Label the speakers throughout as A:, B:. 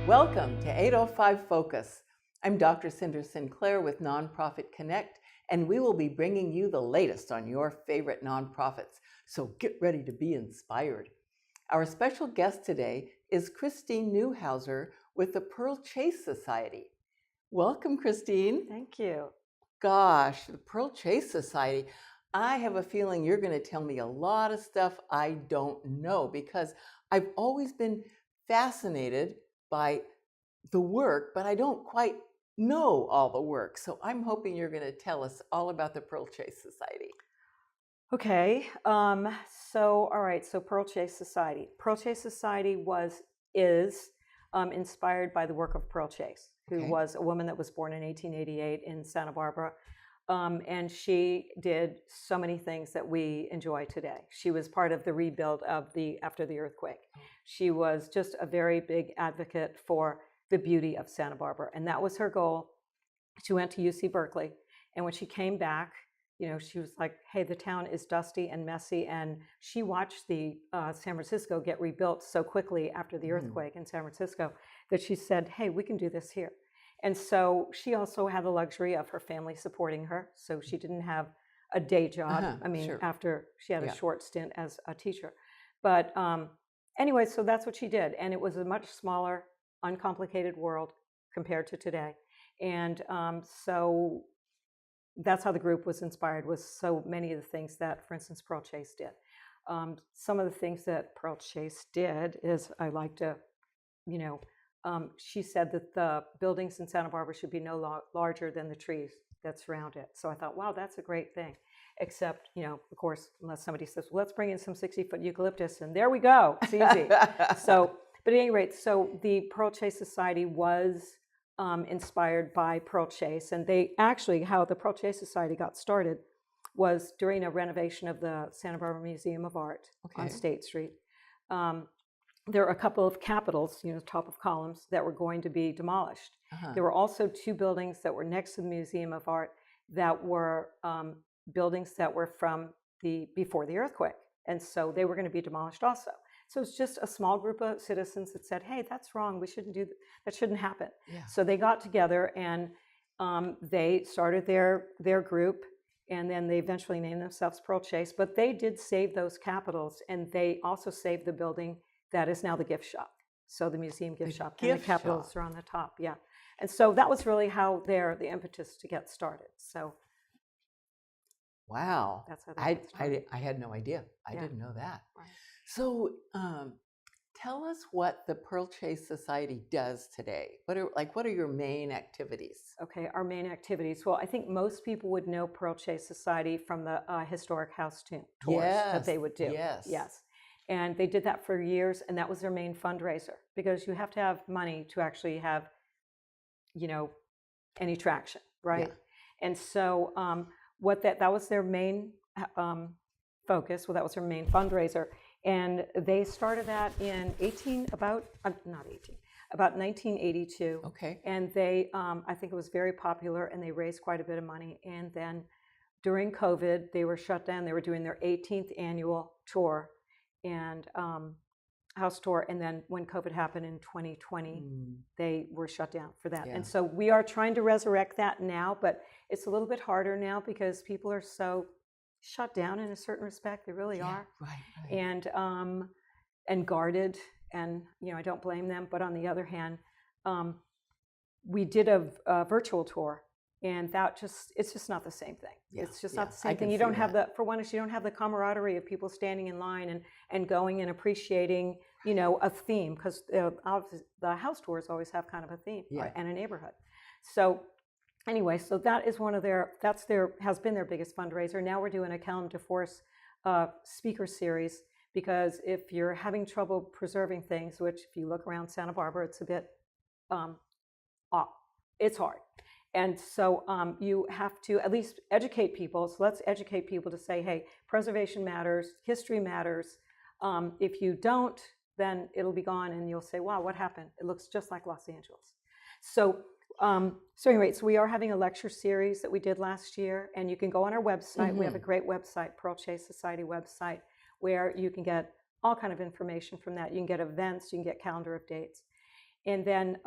A: Welcome to 805 Focus. I'm Dr. Cinder Sinclair with Nonprofit Connect, and we will be bringing you the latest on your favorite nonprofits. So get ready to be inspired. Our special guest today is Christine Neuhauser with the Pearl Chase Society. Welcome, Christine.
B: Thank you.
A: Gosh, the Pearl Chase Society. I have a feeling you're going to tell me a lot of stuff I don't know because I've always been fascinated by the work, but I don't quite know all the work. So I'm hoping you're going to tell us all about the Pearl Chase Society.
B: Okay. So Pearl Chase Society. Pearl Chase Society is inspired by the work of Pearl Chase, who was a woman that was born in 1888 in Santa Barbara. And she did so many things that we enjoy today. She was part of the rebuild after the earthquake. She was just a very big advocate for the beauty of Santa Barbara. And that was her goal. She went to UC Berkeley. And when she came back, she was like, hey, the town is dusty and messy. And she watched the San Francisco get rebuilt so quickly after the earthquake in San Francisco that she said, hey, we can do this here. And so she also had the luxury of her family supporting her. So she didn't have a day job. After she had a short stint as a teacher. But anyway, so that's what she did. And it was a much smaller, uncomplicated world compared to today. And so that's how the group was inspired, was so many of the things that, for instance, Pearl Chase did. Some of the things that Pearl Chase did is I like to, she said that the buildings in Santa Barbara should be no larger than the trees that surround it. So I thought, wow, that's a great thing. Except, of course, unless somebody says, well, let's bring in some 60-foot eucalyptus, and there we go. It's easy. But at any rate, so the Pearl Chase Society was inspired by Pearl Chase. And how the Pearl Chase Society got started was during a renovation of the Santa Barbara Museum of Art on State Street. There were a couple of capitals, top of columns, that were going to be demolished. There were also two buildings that were next to the Museum of Art that were buildings that were from before the earthquake. And so they were going to be demolished also. So it's just a small group of citizens that said, hey, that's wrong. We shouldn't do that. That shouldn't happen. Yeah. So they got together and they started their group, and then they eventually named themselves Pearl Chase. But they did save those capitals, and they also saved the building that is now the gift shop. So the museum gift shop, and the capitals are on the top. Yeah. And so that was really how the impetus to get started. So.
A: Wow. That's how I had no idea. I didn't know that. Right. So tell us what the Pearl Chase Society does today. What are your main activities?
B: Okay, our main activities. Well, I think most people would know Pearl Chase Society from the historic house tours that they would do. Yes. And they did that for years, and that was their main fundraiser, because you have to have money to actually have, any traction, right? Yeah. And so that was their main focus. Well, that was their main fundraiser. And they started that in about 1982. Okay. And they, I think it was very popular, and they raised quite a bit of money. And then during COVID, they were shut down. They were doing their 18th annual tour and house tour. And then when COVID happened in 2020, they were shut down for that. Yeah. And so we are trying to resurrect that now, but it's a little bit harder now because people are so shut down in a certain respect. They really are. Right. And guarded, and I don't blame them. But on the other hand, we did a virtual tour, and it's just not the same thing. Yeah. It's just not the same thing. You don't have you don't have the camaraderie of people standing in line and going and appreciating a theme, because the house tours always have kind of a theme and a neighborhood. So anyway, so that is has been their biggest fundraiser. Now we're doing a Calum DeForce speaker series, because if you're having trouble preserving things, which if you look around Santa Barbara, it's a bit, it's hard. And so you have to at least educate people. So let's educate people to say, hey, preservation matters, history matters. If you don't, then it'll be gone, and you'll say, wow, what happened? It looks just like Los Angeles. So anyway, so we are having a lecture series that we did last year, and you can go on our website. We have a great website, Pearl Chase Society website, where you can get all kind of information from that. You can get events, you can get calendar of dates. And then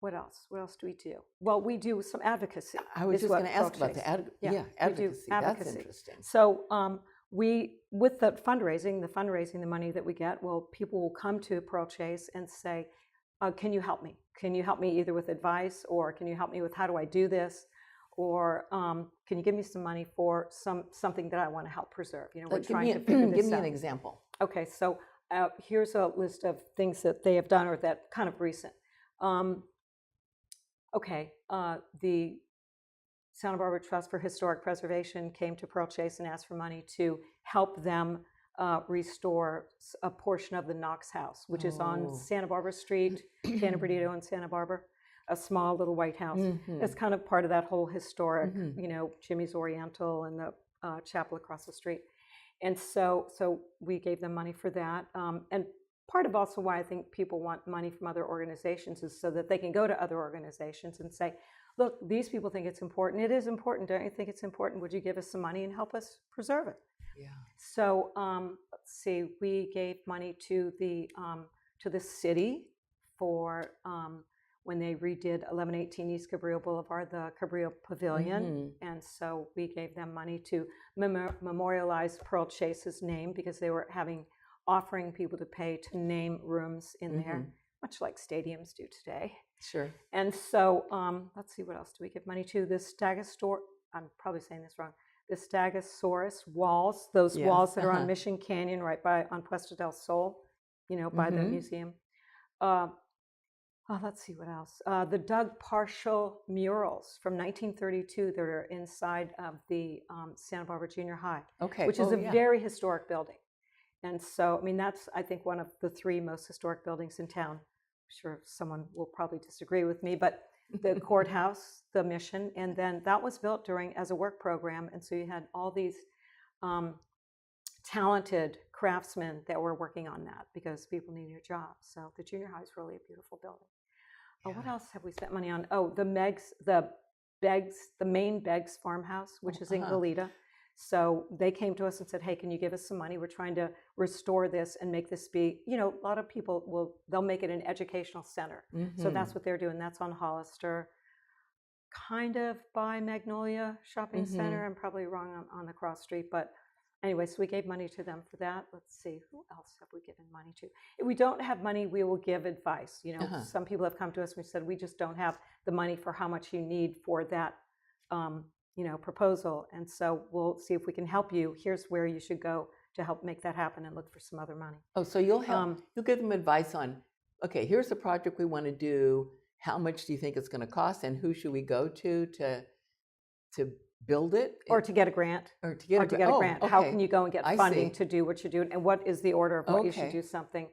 B: what else? What else do we do? Well, we do some advocacy.
A: I was
B: is
A: just
B: what
A: going to ask
B: Pearl
A: about
B: Chase.
A: the
B: We do
A: advocacy. That's
B: advocacy.
A: interesting.
B: So we, with the fundraising, the money that we get, well, people will come to Pearl Chase and say, can you help me? Can you help me either with advice, or can you help me with how do I do this? Or can you give me some money for something that I want to help preserve? You know, we're trying to figure this out.
A: Give me an example.
B: Okay, so here's a list of things that they have done or that kind of recent. The Santa Barbara Trust for Historic Preservation came to Pearl Chase and asked for money to help them restore a portion of the Knox House, which is on Santa Barbara Street, Cannon Bernardino and Santa Barbara, a small little white house. It's kind of part of that whole historic, you know, Jimmy's Oriental and the chapel across the street. And so we gave them money for that. And part of also why I think people want money from other organizations is so that they can go to other organizations and say, look, these people think it's important. It is important. Don't you think it's important? Would you give us some money and help us preserve it?
A: Yeah.
B: So let's see, we gave money to the city for when they redid 1118 East Cabrillo Boulevard, the Cabrillo Pavilion. And so we gave them money to memorialize Pearl Chase's name, because they were offering people to pay to name rooms in there, much like stadiums do today.
A: Sure.
B: And so let's see, what else do we give money to? The Stegosaurus, I'm probably saying this wrong, the Stegosaurus walls, those walls that are on Mission Canyon right on Puesta del Sol, you know, by the museum. Let's see what else. The Doug Parshall murals from 1932 that are inside of the Santa Barbara Junior High, which is a very historic building. And so, I mean, that's, I think, one of the 3 most historic buildings in town. I'm sure someone will probably disagree with me, but the courthouse, the Mission, and then that was built as a work program. And so you had all these talented craftsmen that were working on that because people needed a job. So the junior high is really a beautiful building. Yeah. What else have we spent money on? Oh, the main Beggs farmhouse, which is in Goleta. So they came to us and said, hey, can you give us some money? We're trying to restore this and make this be, you know, a lot of people they'll make it an educational center. So that's what they're doing. That's on Hollister, kind of by Magnolia Shopping Center. I'm probably wrong on the cross street, but anyway, so we gave money to them for that. Let's see, who else have we given money to? If we don't have money, we will give advice. You know, some people have come to us and we said, we just don't have the money for how much you need for that, you know, proposal. And so we'll see if we can help you. Here's where you should go to help make that happen and look for some other money. Oh, so you'll help, you'll give them advice on, okay, here's the project we want to do. How much do you think it's going to cost, and who should we go to build it? Or to get a grant. Or to get a grant. Okay. How can you go and get funding to do what you're doing, and what is the order of what you should do something?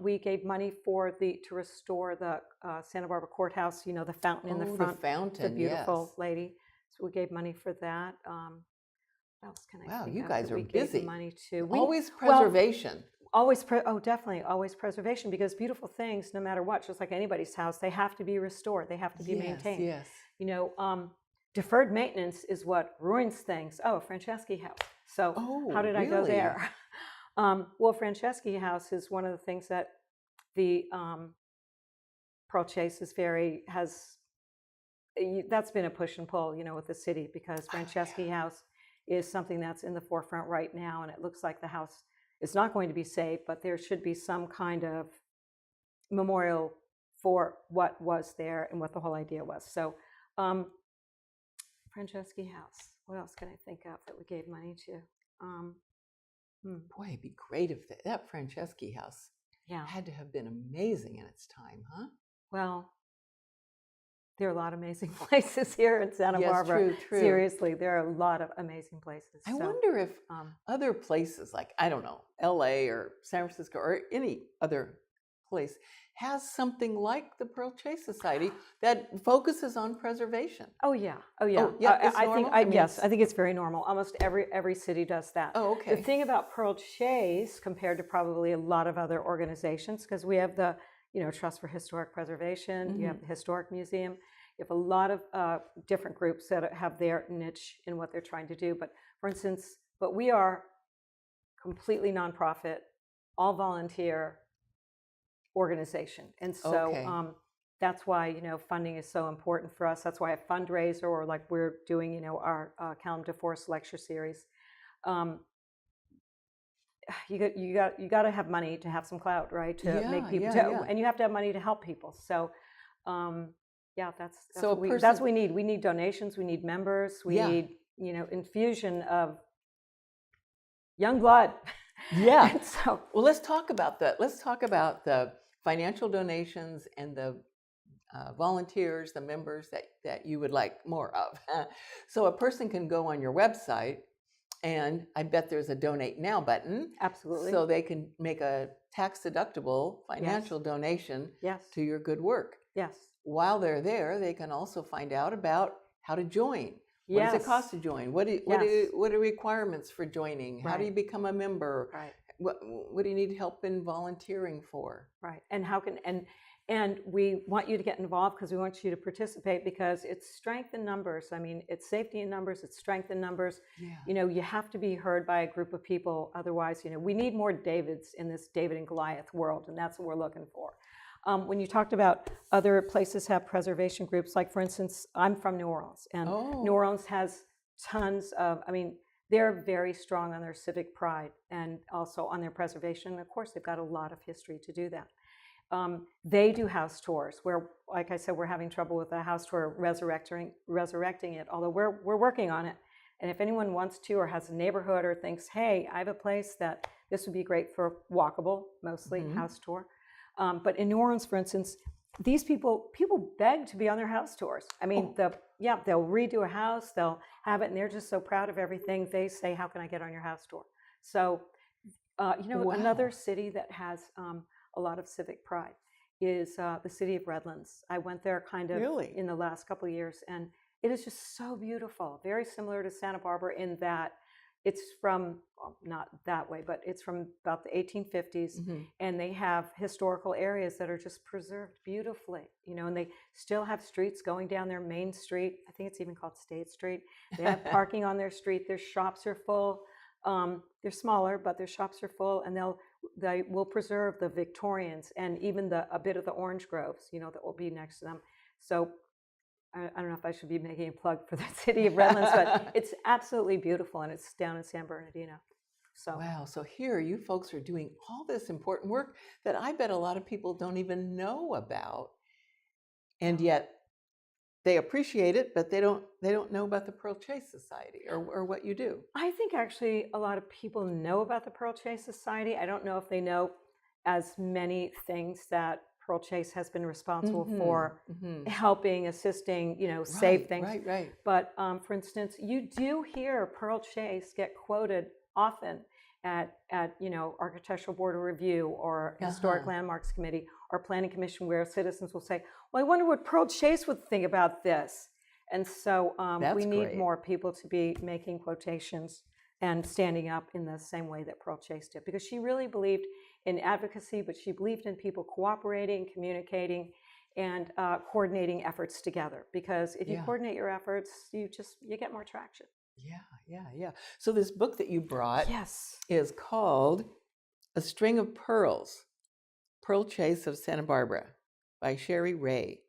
B: We gave money to restore the Santa Barbara courthouse, you know, the fountain in the front. The fountain, the beautiful lady. So we gave money for that. What else can I think
A: you
B: of
A: guys
B: that
A: are
B: we
A: busy.
B: Gave money to?
A: Always preservation.
B: Always, definitely, always preservation, because beautiful things, no matter what, just like anybody's house, they have to be restored. They have to be maintained. Yes. You know, deferred maintenance is what ruins things. Oh, Franceschi House. So how did I go there? Well, Franceschi House is one of the things that the Pearl Chase that's been a push and pull, you know, with the city, because Franceschi House is something that's in the forefront right now, and it looks like the house is not going to be saved, but there should be some kind of memorial for what was there and what the whole idea was. So Franceschi House, what else can I think of that we gave money to?
A: Boy, it'd be great if that Franceschi House had to have been amazing in its time, huh?
B: Well, there are a lot of amazing places here in Santa Barbara. True. Seriously, there are a lot of amazing places.
A: I wonder if other places, like, I don't know, LA or San Francisco or any other place, has something like the Pearl Chase Society that focuses on preservation. Oh yeah. Yes, I think it's very normal. Almost every city does that. Oh, okay. The thing about Pearl Chase, compared to probably a lot of other organizations, because we have the Trust for Historic Preservation, you have the Historic Museum, you have a lot of different groups that have their niche in what they're trying to do. But for instance, we are completely nonprofit, all volunteer,
B: organization. And so
A: Okay.
B: that's why, funding is so important for us. That's why a fundraiser, or like we're doing, our Calum DeForest lecture series. You got to have money to have some clout, right? To make people, and you have to have money to help people. So, that's
A: So
B: what we need. We need donations. We need members. We need, infusion of young blood.
A: Yeah.
B: So,
A: well, let's talk about that. Let's talk about the financial donations and the volunteers, the members that you would like more of. So a person can go on your website, and I bet there's a donate now button.
B: Absolutely.
A: So they can make a tax-deductible financial donation to your good work.
B: Yes.
A: While they're there, they can also find out about how to join. What does it cost to join? What are requirements for joining? How do you become a member?
B: Right.
A: What do you need help in volunteering for?
B: Right. And how can and we want you to get involved because we want you to participate, because it's strength in numbers. I mean, it's safety in numbers, it's strength in numbers.
A: Yeah.
B: You have to be heard by a group of people. Otherwise, we need more Davids in this David and Goliath world, and that's what we're looking for. When you talked about other places have preservation groups, like for instance, I'm from New Orleans, and New Orleans has tons of, they're very strong on their civic pride and also on their preservation. And of course, they've got a lot of history to do that. They do house tours where, like I said, we're having trouble with the house tour resurrecting it, although we're working on it. And if anyone wants to, or has a neighborhood, or thinks, hey, I have a place that this would be great for walkable, mostly house tour. But in New Orleans, for instance, these people beg to be on their house tours. I mean, they'll redo a house, they'll have it, and they're just so proud of everything. They say, how can I get on your house tour? So, another city that has a lot of civic pride is the city of Redlands. I went there kind of in the last couple of years, and it is just so beautiful. Very similar to Santa Barbara in that it's from, not that way, but it's from about the 1850s, and they have historical areas that are just preserved beautifully, and they still have streets going down their main street. I think it's even called State Street. They have parking on their street. Their shops are full. They're smaller, but their shops are full, and they will preserve the Victorians and even a bit of the orange groves, that will be next to them. So I don't know if I should be making a plug for the city of Redlands, but it's absolutely beautiful, and it's down in San Bernardino. So
A: wow, so here you folks are doing all this important work that I bet a lot of people don't even know about, and yet they appreciate it, but they don't know about the Pearl Chase Society or what you do.
B: I think actually a lot of people know about the Pearl Chase Society. I don't know if they know as many things that Pearl Chase has been responsible for helping, assisting, save things.
A: Right.
B: But for instance, you do hear Pearl Chase get quoted often at Architectural Board of Review or Historic Landmarks Committee or Planning Commission, where citizens will say, well, I wonder what Pearl Chase would think about this. And so we need more people to be making quotations and standing up in the same way that Pearl Chase did, because she really believed in advocacy, but she believed in people cooperating, communicating, and coordinating efforts together. Because if you coordinate your efforts, you get more traction.
A: Yeah. So this book that you brought is called A String of Pearls, Pearl Chase of Santa Barbara by Sherry Ray.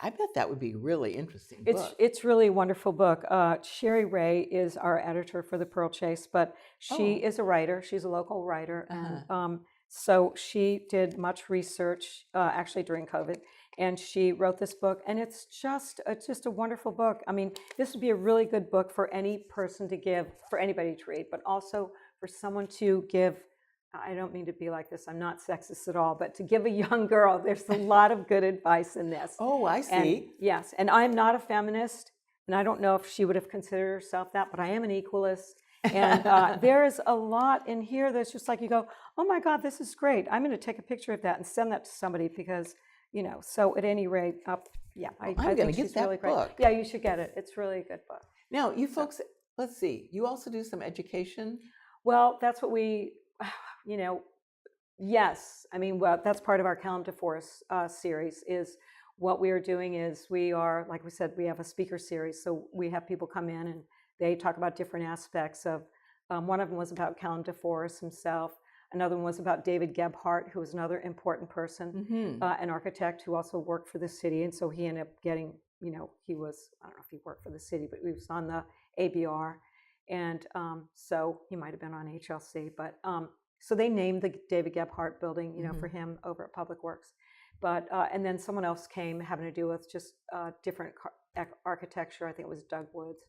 A: I bet that would be a really interesting book.
B: It's really a wonderful book. Sherry Ray is our editor for the Pearl Chase, but she is a writer. She's a local writer. And so she did much research actually during COVID, and she wrote this book, and it's just a wonderful book. I mean, this would be a really good book for any person to give, for anybody to read, but also for someone to give. I don't mean to be like this, I'm not sexist at all, but to give a young girl, there's a lot of good advice in this.
A: Oh, I see.
B: And, yes, and I'm not a feminist, and I don't know if she would have considered herself that, but I am an equalist. And there is a lot in here that's just like you go, oh my God, this is great. I'm going to take a picture of that and send that to somebody because, so at any rate,
A: I'm going to get that book.
B: Yeah, you should get it. It's really a good book.
A: Now, you folks, let's see, you also do some education?
B: Well, that's what we... yes. I mean, well, that's part of our Calum DeForest series. Is what we are doing is we are, like we said, we have a speaker series. So we have people come in and they talk about different aspects of. One of them was about Calum DeForest himself. Another one was about David Gebhardt, who was another important person,
A: Mm-hmm.
B: an architect who also worked for the city. And so he ended up getting, he was, I don't know if he worked for the city, but he was on the ABR. And so he might have been on HLC. But so they named the David Gebhardt building, for him over at Public Works. But and then someone else came having to do with just different architecture. I think it was Doug Woods.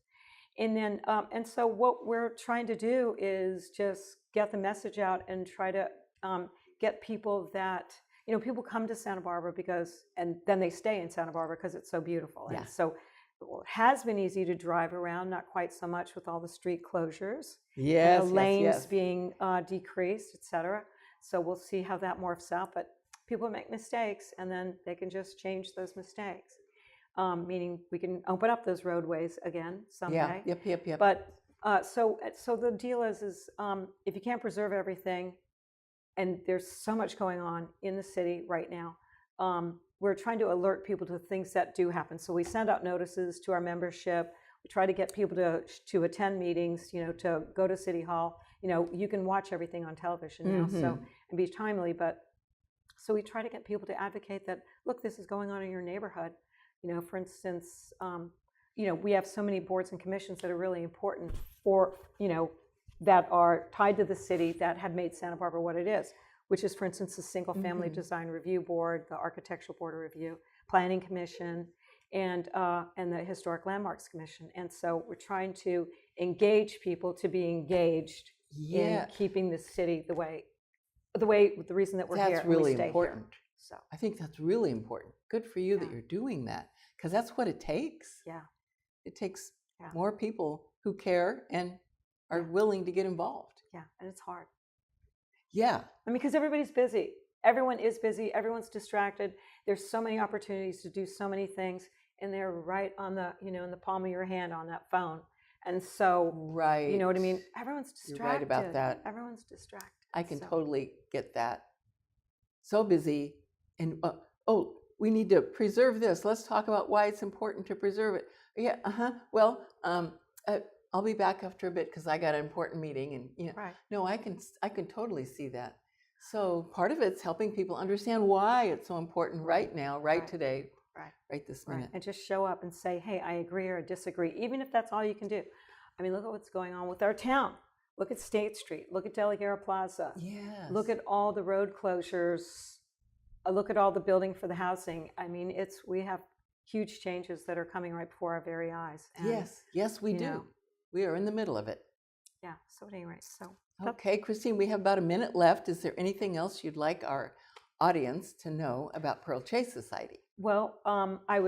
B: And then, and so what we're trying to do is just get the message out and try to get people that, people come to Santa Barbara and then they stay in Santa Barbara because it's so beautiful.
A: Yeah.
B: And so it has been easy to drive around, not quite so much with all the street closures.
A: Yes,
B: and the lanes
A: yes.
B: being decreased, et cetera. So we'll see how that morphs out. But people make mistakes and then they can just change those mistakes. Meaning we can open up those roadways again someday.
A: Yeah, yep.
B: But so the deal is if you can't preserve everything, and there's so much going on in the city right now, we're trying to alert people to things that do happen. So we send out notices to our membership. We try to get people to attend meetings, to go to City Hall. You can watch everything on television now, so and be timely. But so we try to get people to advocate that, look, this is going on in your neighborhood. For instance, we have so many boards and commissions that are really important for, that are tied to the city that have made Santa Barbara what it is, which is, for instance, the Single Family Design Review Board, the Architectural Board of Review, Planning Commission, and the Historic Landmarks Commission. And so we're trying to engage people to be engaged in keeping the city the reason that we're here.
A: That's really
B: and we stay
A: important.
B: Here. So
A: I think that's really important. Good for you that you're doing that, because that's what it takes.
B: Yeah.
A: It takes more people who care and are willing to get involved.
B: Yeah, and it's hard.
A: Yeah.
B: Because everybody's busy. Everyone is busy. Everyone's distracted. There's so many opportunities to do so many things, and they're right on the, in the palm of your hand on that phone. And so,
A: right.
B: You know what I mean? Everyone's distracted.
A: You're right about that.
B: Everyone's distracted.
A: I can totally get that. So busy. And we need to preserve this. Let's talk about why it's important to preserve it. Yeah, Well, I'll be back after a bit because I got an important meeting, and
B: right.
A: No, I can totally see that. So part of it's helping people understand why it's so important right now, right today, right this minute,
B: and just show up and say, hey, I agree or disagree, even if that's all you can do. Look at what's going on with our town. Look at State Street. Look at De La Guerra Plaza.
A: Yes.
B: Look at all the road closures. Look at all the building for the housing. We have huge changes that are coming right before our very eyes. And,
A: yes, we do. We are in the middle of it.
B: Yeah. So anyway,
A: okay, Christine, we have about a minute left. Is there anything else you'd like our audience to know about Pearl Chase Society?
B: Well, I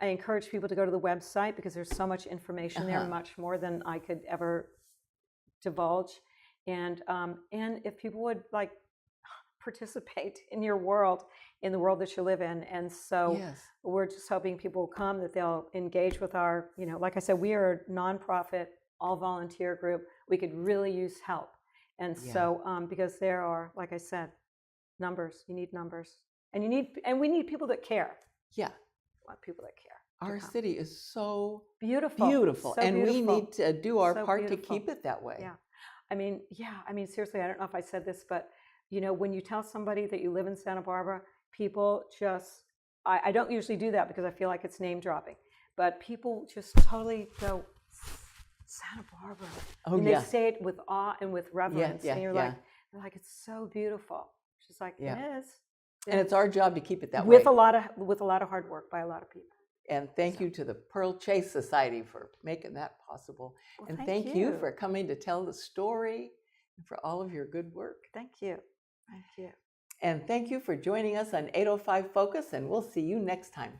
B: encourage people to go to the website because there's so much information there, much more than I could ever divulge. And if people would like participate in your world, in the world that you live in. And so we're just hoping people will come, that they'll engage with our, like I said, we are a nonprofit, all volunteer group. We could really use help. And so, because there are, like I said, numbers, you need numbers, and we need people that care.
A: Yeah.
B: We want people that care.
A: Our city is so
B: beautiful,
A: so and beautiful. We need to do our part to keep it that way.
B: Yeah. Seriously, I don't know if I said this, but when you tell somebody that you live in Santa Barbara, people just, I don't usually do that because I feel like it's name dropping, but people just totally go, Santa Barbara. And they say it with awe and with reverence. And you're like, it's so beautiful. She's like, it is.
A: And it's our job to keep it that way.
B: With a lot of hard work by a lot of people.
A: And thank you to the Pearl Chase Society for making that possible.
B: Well,
A: and thank you for coming to tell the story and for all of your good work.
B: Thank you. Thank you.
A: And thank you for joining us on 805 Focus, and we'll see you next time.